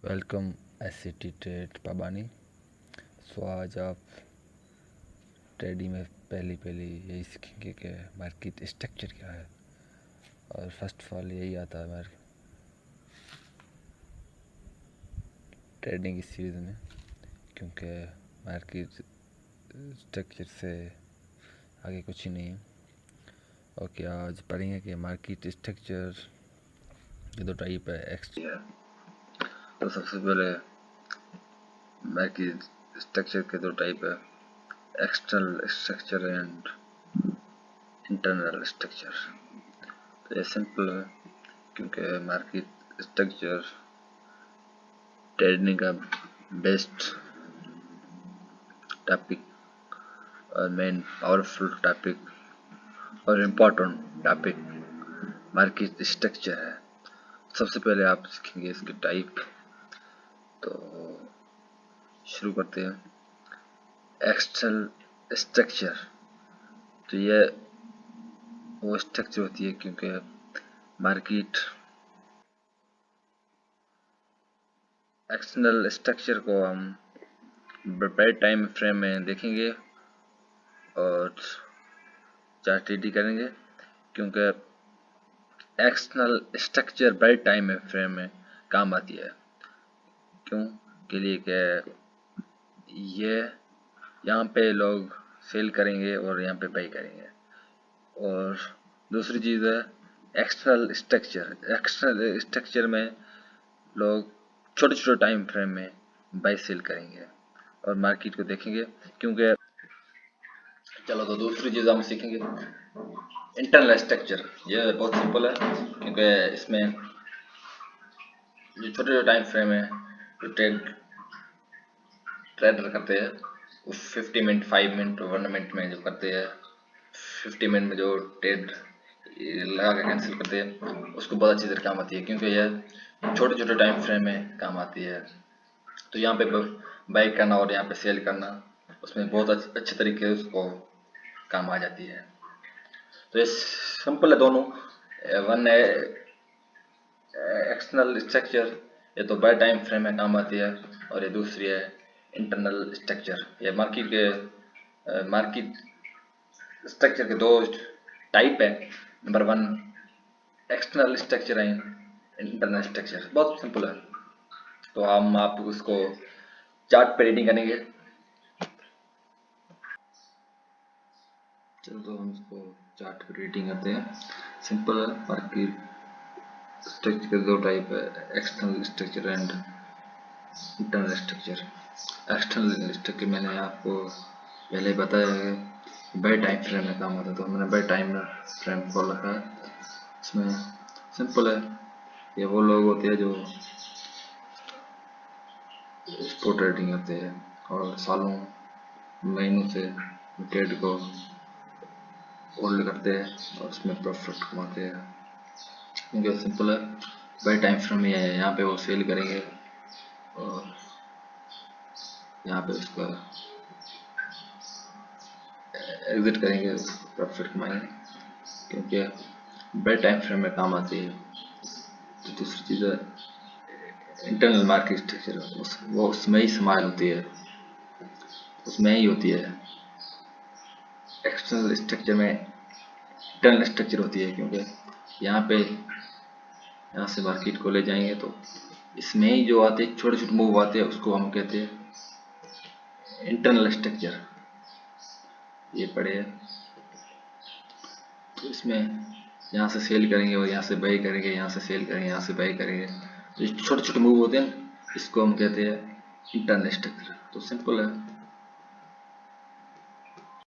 Welcome एससीटी trade पाबानी। सो आज आप trading में पहली यही सीखेंगे कि मार्केट स्ट्रक्चर क्या है। और फर्स्ट ऑफ ऑल यही आता है ट्रेडिंग इस सीरीज़ में, क्योंकि मार्केट स्ट्रक्चर से आगे कुछ ही नहीं है। ओके, आज पढ़ेंगे कि मार्केट स्ट्रक्चर के दो टाइप है। तो सबसे पहले मार्केट स्ट्रक्चर के दो टाइप है, external structure and internal structure. तो ये सिंपल है, क्योंकि मार्केट स्ट्रक्चर ट्रेडिंग का बेस्ट टॉपिक और मेन पावरफुल टॉपिक और इम्पोर्टेंट टॉपिक मार्केट स्ट्रक्चर है। सबसे पहले आप सीखेंगे इसके टाइप। तो शुरू करते हैं। एक्सटर्नल स्ट्रक्चर, तो ये वो स्ट्रक्चर होती है क्योंकि मार्केट एक्सटर्नल स्ट्रक्चर को हम बड़े टाइम फ्रेम में देखेंगे और चार्ट ट्रेडिंग करेंगे, क्योंकि एक्सटर्नल स्ट्रक्चर बड़े टाइम फ्रेम में काम आती है। क्यों के लिए कि ये यहाँ पे लोग सेल करेंगे और यहाँ पे बाई करेंगे। और दूसरी चीज़ है एक्सटर्नल स्ट्रक्चर। एक्सटर्नल स्ट्रक्चर में लोग छोटे छोटे टाइम फ्रेम में बाई सेल करेंगे और मार्केट को देखेंगे। क्योंकि चलो तो दूसरी चीज़ हम सीखेंगे इंटरनल स्ट्रक्चर। ये बहुत सिंपल है, क्योंकि इसमें जो छोटे छोटे टाइम फ्रेम है जो ट्रेडर करते हैं वो 50 मिनट 5 मिनट 1 मिनट में जो करते हैं, 50 मिनट में जो ट्रेड लगा के कैंसिल करते हैं, उसको बहुत अच्छी तरह काम आती है, क्योंकि यह छोटे छोटे टाइम फ्रेम में काम आती है। तो यहाँ पे बाई करना और यहाँ पे सेल करना, उसमें बहुत अच्छे तरीके से उसको काम आ जाती है। तो ये सिंपल है दोनों। वन है एक्सटर्नल स्ट्रक्चर, ये तो बाय टाइम फ्रेम में काम आती है, और ये दूसरी है इंटरनल स्ट्रक्चर। ये मार्केट स्ट्रक्चर के दो टाइप है। नंबर वन एक्सटर्नल स्ट्रक्चर है, इंटरनल स्ट्रक्चर। बहुत सिंपल है। तो हम आप उसको चार्ट पे रीडिंग करेंगे। चलो तो हम इसको चार्ट पे रीडिंग करते हैं। सिंपल है, मार्केट स्ट्रक्चर के दो टाइप है, external structure and internal structure. External structure मैंने आपको पहले बताया है, बाय टाइम फ्रेम में काम आता है, तो मैंने बाय टाइम फ्रेम खोल रखा है। इसमें सिंपल है, ये वो लोग होते हैं जो स्पॉट ट्रेडिंग करते हैं और सालों महीनों से ट्रेड को होल्ड करते हैं और उसमें प्रॉफिट कमाते हैं। क्योंकि सिंपल है, बाय टाइम फ्रेम ये है, यहाँ पे वो सेल करेंगे और यहाँ पे उसका एग्जिट करेंगे, प्रॉफिट कमाएंगे, क्योंकि बाय टाइम फ्रेम में काम आती है। तो दूसरी चीज़ है इंटरनल मार्केट स्ट्रक्चर, वो उसमें ही समायल होती है, उसमें ही होती है। एक्सटर्नल स्ट्रक्चर में इंटरनल स्ट्रक्चर होती है, क्योंकि यहाँ से मार्केट को ले जाएंगे तो इसमें ही जो आते हैं छोटे छोटे मूव आते हैं, उसको हम कहते हैं इंटरनल स्ट्रक्चर। ये पड़े है, तो इसमें यहाँ से सेल करेंगे और यहाँ से बाई करेंगे, यहाँ से सेल करेंगे, यहाँ से बाई करेंगे, तो छोटे छोटे मूव होते हैं, इसको हम कहते हैं इंटरनल स्ट्रक्चर। तो सिंपल है,